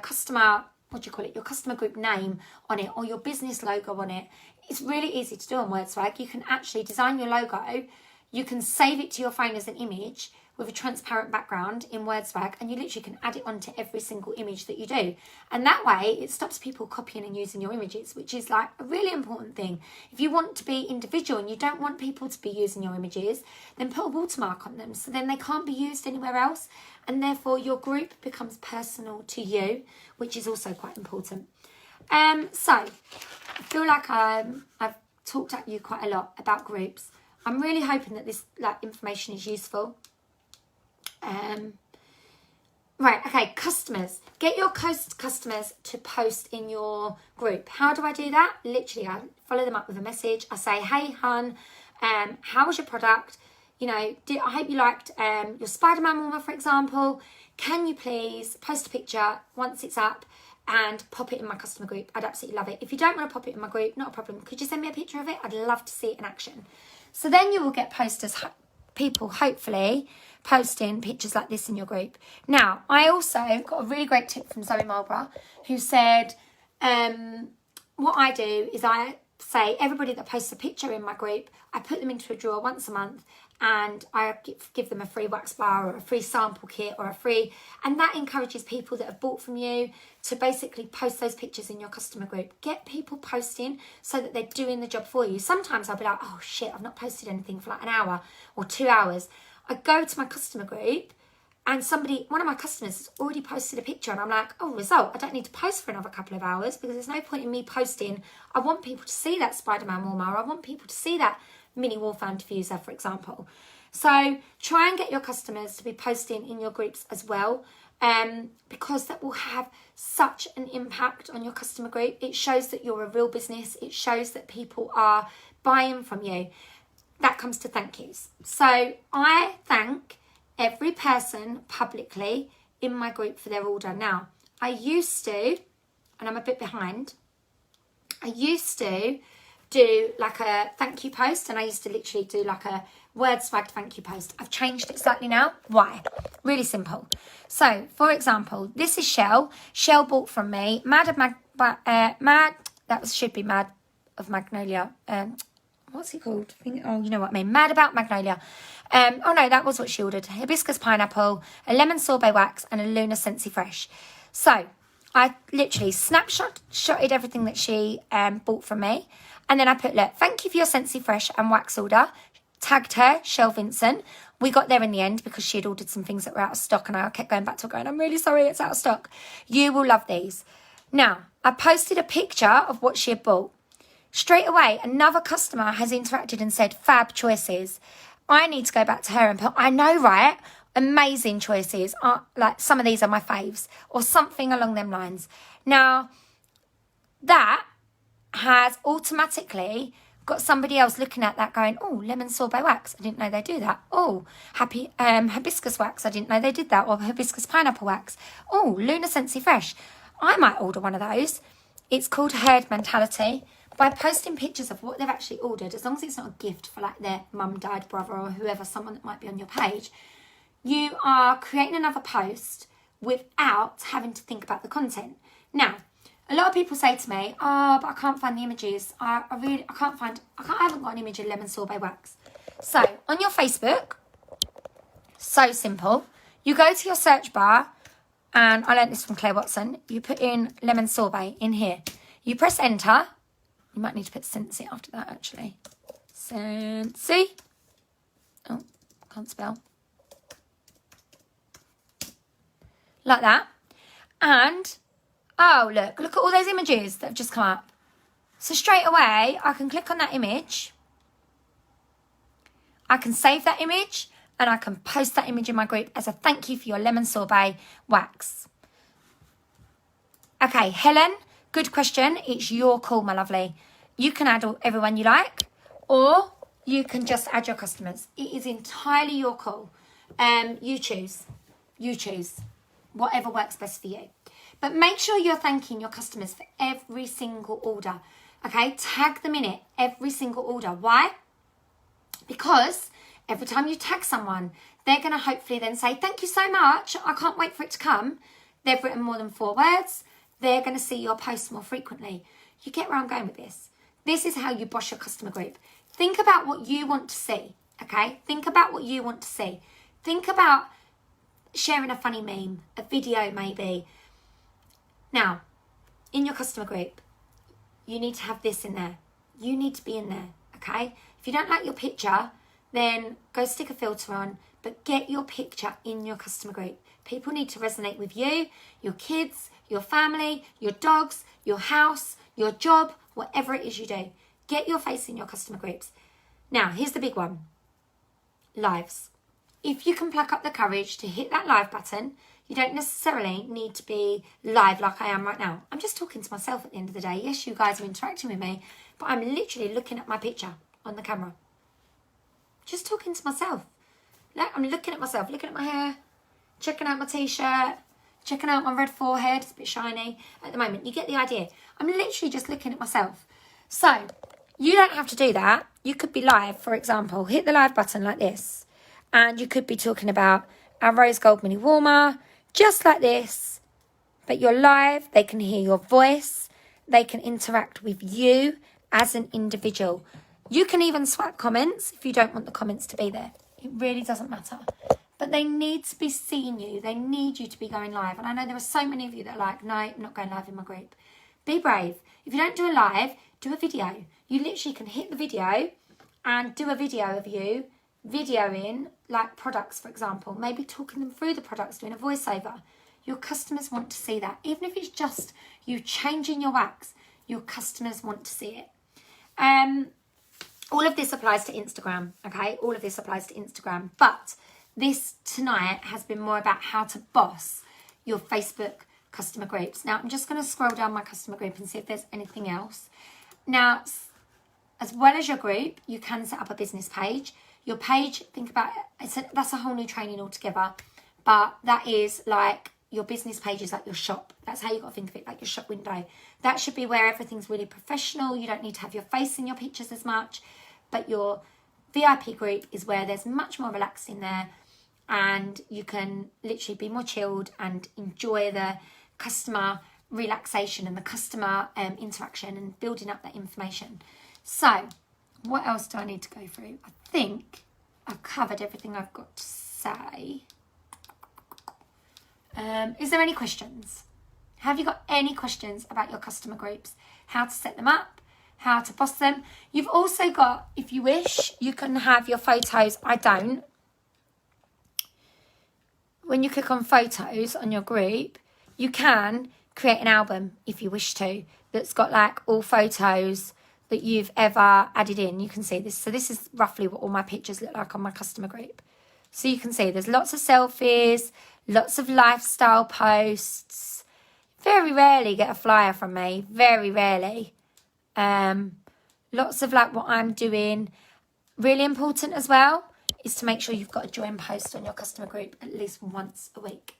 A: customer, your customer group name on it, or your business logo on it. It's really easy to do on WordSwag. You can actually design your logo. You can save it to your phone as an image with a transparent background in WordSwag, and you literally can add it onto every single image that you do. And that way it stops people copying and using your images, which is like a really important thing. If you want to be individual and you don't want people to be using your images, then put a watermark on them, so then they can't be used anywhere else, and therefore your group becomes personal to you, which is also quite important. So I feel like I've talked at you quite a lot about groups. I'm really hoping that this information is useful. Right, okay, customers. Get your customers to post in your group. How do I do that? Literally, I follow them up with a message. I say, hey, hun, how was your product? You know, I hope you liked your Spider-Man warmer, for example. Can you please post a picture once it's up and pop it in my customer group? I'd absolutely love it. If you don't want to pop it in my group, not a problem. Could you send me a picture of it? I'd love to see it in action. So then you will get posters, people, hopefully, posting pictures like this in your group. Now, I also got a really great tip from Zoe Marlborough, who said, what I do is I say everybody that posts a picture in my group, I put them into a drawer once a month, and I give them a free wax bar or a free sample kit or and that encourages people that have bought from you to basically post those pictures in your customer group. Get people posting so that they're doing the job for you. Sometimes I'll be like, oh shit, I've not posted anything for like an hour or 2 hours. I go to my customer group and one of my customers has already posted a picture, and I'm like, oh, result, I don't need to post for another couple of hours because there's no point in me posting. I want people to see that Spider-Man warmer. I want people to see that mini wall fan diffuser, for example. So try and get your customers to be posting in your groups as well, because that will have such an impact on your customer group. It shows that you're a real business. It shows that people are buying from you. That comes to thank yous. So I thank every person publicly in my group for their order. Now, I used to, and I'm a bit behind, I used to do like a thank you post, and I used to literally do like a WordSwag thank you post. I've changed it slightly now. Why? Really simple. So, for example, this is Shell. Shell bought from me Mad of Magnolia. What's he called? Oh, you know what I mean. Mad About Magnolia. Oh no, that was what she ordered. Hibiscus pineapple, a lemon sorbet wax, and a Luna Scentsy Fresh. So I literally snapshotted everything that she bought from me. And then I put, look, thank you for your Scentsy Fresh and wax order. Tagged her, Shell Vincent. We got there in the end because she had ordered some things that were out of stock, and I kept going back to her going, I'm really sorry, it's out of stock. You will love these. Now, I posted a picture of what she had bought. Straight away, another customer has interacted and said, fab choices. I need to go back to her and put, I know, right? Amazing choices. Like, some of these are my faves, or something along them lines. Now, that has automatically got somebody else looking at that going, oh, lemon sorbet wax. I didn't know they do that. Oh, hibiscus wax. I didn't know they did that. Or hibiscus pineapple wax. Oh, Luna Scentsy Fresh. I might order one of those. It's called herd mentality. By posting pictures of what they've actually ordered, as long as it's not a gift for like their mum, dad, brother, or whoever, someone that might be on your page, you are creating another post without having to think about the content. Now, a lot of people say to me, oh, but I can't find the images. I haven't got an image of lemon sorbet wax. So on your Facebook, so simple, you go to your search bar, and I learned this from Claire Watson. You put in lemon sorbet in here. You press enter. You might need to put Scentsy after that, actually. Scentsy. Oh, can't spell. Like that. And, oh, look at all those images that have just come up. So straight away, I can click on that image. I can save that image. And I can post that image in my group as a thank you for your lemon sorbet wax. Okay, Helen, good question. It's your call, my lovely. You can add everyone you like, or you can just add your customers. It is entirely your call. You choose. You choose. Whatever works best for you. But make sure you're thanking your customers for every single order. Okay, tag them in it, every single order. Why? Because every time you tag someone, they're going to hopefully then say, thank you so much. I can't wait for it to come. They've written more than 4 words. They're going to see your posts more frequently. You get where I'm going with this. This is how you boss your customer group. Think about what you want to see, okay? Think about what you want to see. Think about sharing a funny meme, a video maybe. Now, in your customer group, you need to have this in there. You need to be in there, okay? If you don't like your picture, then go stick a filter on, but get your picture in your customer group. People need to resonate with you, your kids, your family, your dogs, your house, your job, whatever it is you do. Get your face in your customer groups. Now, here's the big one. Lives. If you can pluck up the courage to hit that live button, you don't necessarily need to be live like I am right now. I'm just talking to myself at the end of the day. Yes, you guys are interacting with me, but I'm literally looking at my picture on the camera. Just talking to myself. I'm looking at myself, looking at my hair, checking out my t-shirt, checking out my red forehead. It's a bit shiny at the moment. You get the idea. I'm literally just looking at myself. So you don't have to do that. You could be live, for example. Hit the live button like this. And you could be talking about our rose gold mini warmer, just like this. But you're live. They can hear your voice. They can interact with you as an individual. You can even swap comments if you don't want the comments to be there. It really doesn't matter. But they need to be seeing you. They need you to be going live. And I know there are so many of you that are like, no, I'm not going live in my group. Be brave. If you don't do a live, do a video. You literally can hit the video and do a video of you videoing like products, for example. Maybe talking them through the products, doing a voiceover. Your customers want to see that. Even if it's just you changing your wax, your customers want to see it. All of this applies to Instagram, okay? All of this applies to Instagram. But this tonight has been more about how to boss your Facebook customer groups. Now, I'm just going to scroll down my customer group and see if there's anything else. Now, as well as your group, you can set up a business page. Your page, think about it, that's a whole new training altogether. But that is like your business page is like your shop. That's how you got to think of it, like your shop window. That should be where everything's really professional. You don't need to have your face in your pictures as much. But your VIP group is where there's much more relaxed in there. And you can literally be more chilled and enjoy the customer relaxation and the customer interaction and building up that information. So, what else do I need to go through? I think I've covered everything I've got to say. Is there any questions? Have you got any questions about your customer groups? How to set them up? How to boss them? You've also got, if you wish, you can have your photos. I don't. When you click on photos on your group, you can create an album if you wish to, that's got like all photos that you've ever added in. You can see this. So this is roughly what all my pictures look like on my customer group. So you can see there's lots of selfies, lots of lifestyle posts. Very rarely get a flyer from me. Very rarely. Lots of like what I'm doing. Really important as well is to make sure you've got a join post on your customer group at least once a week.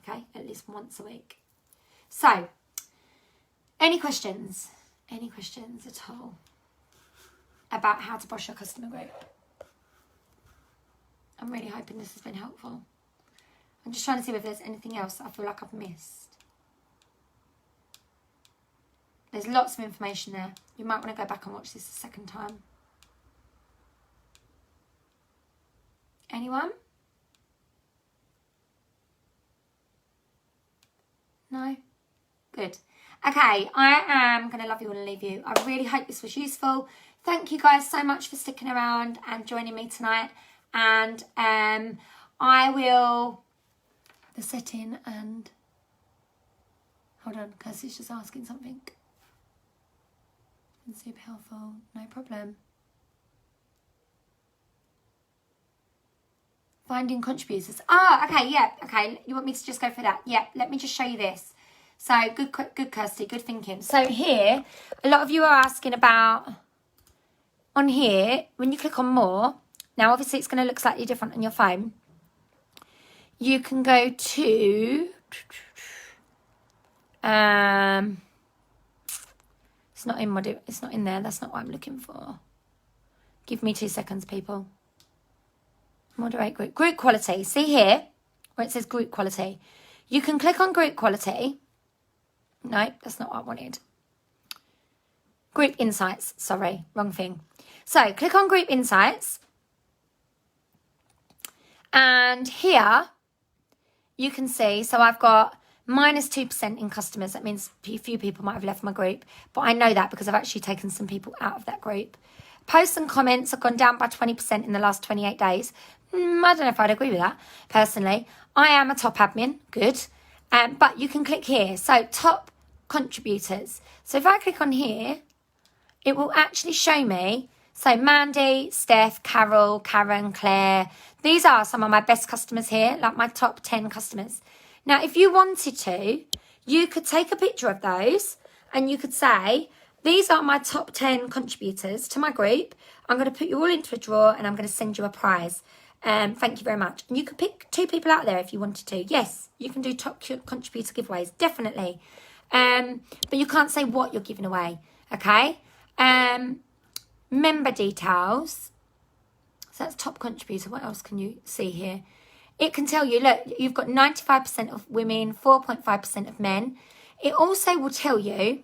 A: Okay, at least once a week. So, Any questions? Any questions at all about how to boss your customer group? I'm really hoping this has been helpful. I'm just trying to see if there's anything else that I feel like I've missed. There's lots of information there. You might want to go back and watch this a second time. Anyone? No? Good. Okay, I am going to love you all and leave you. I really hope this was useful. Thank you guys so much for sticking around and joining me tonight. And I will... The setting and... Hold on, Kirsty's just asking something. Super helpful, no problem. Finding contributors. Oh, okay, yeah, okay. You want me to just go for that? Yeah, let me just show you this. So, good, Kirsty, good thinking. So here, a lot of you are asking about, on here, when you click on more, now obviously it's going to look slightly different on your phone. You can go to, it's not in there, that's not what I'm looking for. Give me 2 seconds, people. Moderate group. Group quality. See here, where it says group quality. You can click on group quality. No, that's not what I wanted. Group insights. Sorry, wrong thing. So, click on group insights. And here, you can see, so I've got minus 2% in customers. That means a few people might have left my group. But I know that because I've actually taken some people out of that group. Posts and comments have gone down by 20% in the last 28 days. I don't know if I'd agree with that, personally. I am a top admin. Good. But you can click here. So, top contributors. So, if I click on here, it will actually show me. So, Mandy, Steph, Carol, Karen, Claire. These are some of my best customers here, like my top 10 customers. Now, if you wanted to, you could take a picture of those and you could say, these are my top 10 contributors to my group. I'm going to put you all into a drawer and I'm going to send you a prize. Thank you very much. And you could pick 2 people out there if you wanted to. Yes, you can do top contributor giveaways, definitely. But you can't say what you're giving away, okay? Member details. So that's top contributor. What else can you see here? It can tell you, look, you've got 95% of women, 4.5% of men. It also will tell you,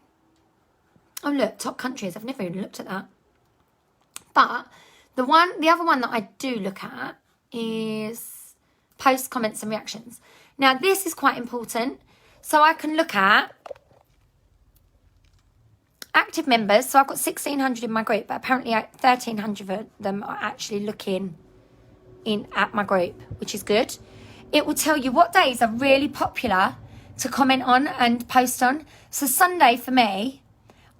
A: oh, look, top countries. I've never even looked at that. But the other one that I do look at is post, comments and reactions. Now, this is quite important. So I can look at active members. So I've got 1,600 in my group, but apparently 1,300 of them are actually looking at my group, which is good. It will tell you what days are really popular to comment on and post on. So Sunday for me,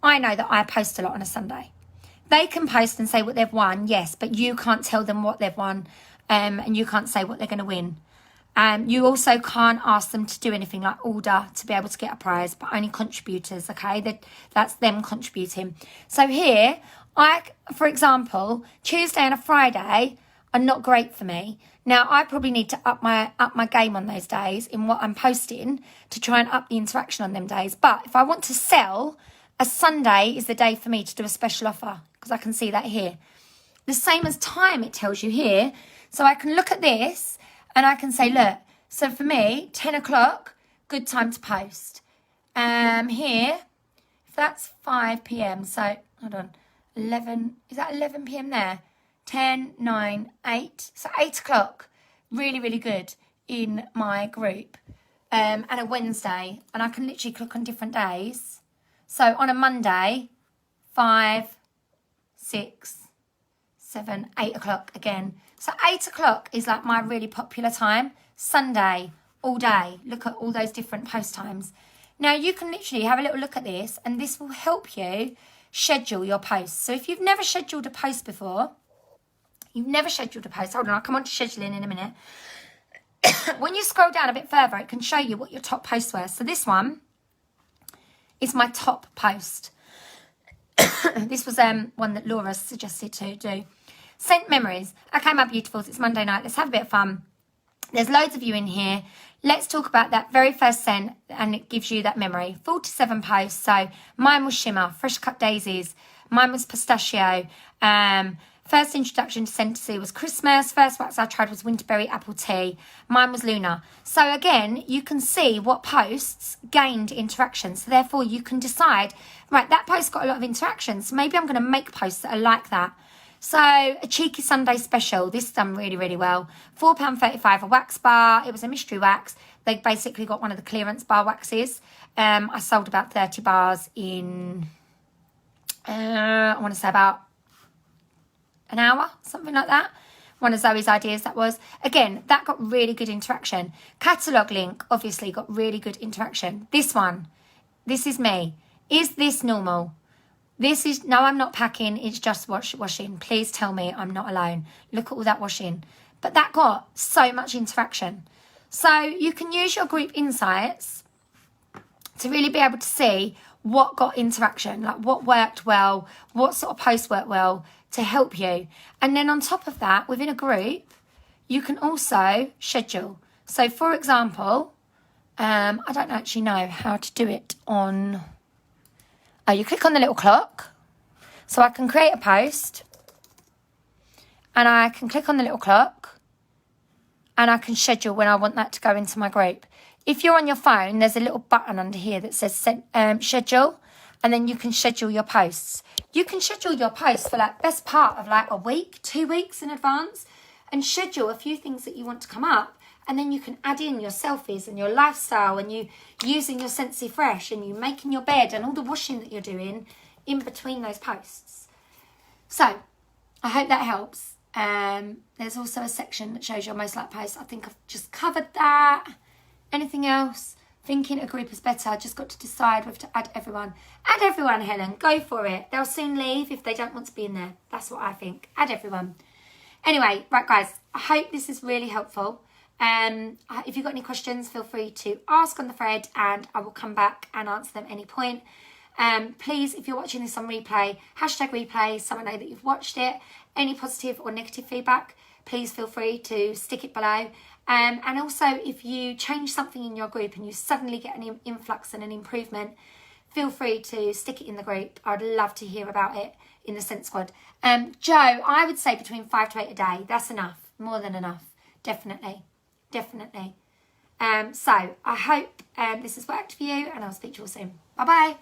A: I know that I post a lot on a Sunday. They can post and say what they've won, yes, but you can't tell them what they've won, and you can't say what they're going to win. You also can't ask them to do anything like order to be able to get a prize, but only contributors, okay? That's them contributing. So here, for example, Tuesday and a Friday are not great for me. Now, I probably need to up my game on those days in what I'm posting to try and up the interaction on them days. But if I want to sell, a Sunday is the day for me to do a special offer because I can see that here. The same as time it tells you here. So I can look at this and I can say, look, so for me, 10 o'clock, good time to post. Here, if that's 5 p.m, so hold on, 11, is that 11 p.m. there? 10, 9, 8. So 8 o'clock, really, really good in my group. And a Wednesday. And I can literally click on different days. So on a Monday, 5, 6, 7, 8 o'clock again. So 8 o'clock is like my really popular time. Sunday, all day. Look at all those different post times. Now you can literally have a little look at this and this will help you schedule your posts. So if you've never scheduled a post before, hold on, I'll come on to scheduling in a minute. When you scroll down a bit further, it can show you what your top posts were. So this one is my top post. This was one that Laura suggested to do. Sent memories. Okay, my beautifuls, it's Monday night. Let's have a bit of fun. There's loads of you in here. Let's talk about that very first scent, and it gives you that memory. 47 posts. So mine was Shimmer, Fresh Cut Daisies. Mine was Pistachio. First introduction to Scentsy was Christmas. First wax I tried was Winterberry Apple Tea. Mine was Luna. So again, you can see what posts gained interaction. So therefore you can decide, right, that post got a lot of interactions. So maybe I'm going to make posts that are like that. So a cheeky Sunday special. This done really, really well. £4.35 a wax bar. It was a mystery wax. They basically got one of the clearance bar waxes. I sold about 30 bars in, I want to say about an hour, something like that. One of Zoe's ideas, that was. Again, that got really good interaction. Catalogue link, obviously, got really good interaction. This one, this is me. Is this normal? This is, no, I'm not packing. It's just washing. Please tell me I'm not alone. Look at all that washing. But that got so much interaction. So you can use your group insights to really be able to see what got interaction, like what worked well, what sort of post worked well, to help you. And then on top of that, within a group, you can also schedule. So for example, I don't actually know how to do it on, you click on the little clock. So I can create a post and I can click on the little clock and I can schedule when I want that to go into my group. If you're on your phone, there's a little button under here that says schedule, and then you can schedule your posts. You can schedule your posts for like best part of like a week, 2 weeks in advance, and schedule a few things that you want to come up. And then you can add in your selfies and your lifestyle and you using your Scentsy Fresh and you making your bed and all the washing that you're doing in between those posts. So I hope that helps. There's also a section that shows your most liked posts. I think I've just covered that. Anything else? Thinking a group is better. I just got to decide whether to add everyone. Add everyone, Helen. Go for it. They'll soon leave if they don't want to be in there. That's what I think. Add everyone. Anyway, right, guys. I hope this is really helpful. If you've got any questions, feel free to ask on the thread and I will come back and answer them at any point. Please, if you're watching this on replay, #replay, so I know that you've watched it. Any positive or negative feedback, please feel free to stick it below. And also, if you change something in your group and you suddenly get an influx and an improvement, feel free to stick it in the group. I'd love to hear about it in the Scent Squad. Joe, I would say between 5 to 8 a day. That's enough. More than enough. Definitely. Definitely. So, I hope this has worked for you and I'll speak to you all soon. Bye-bye.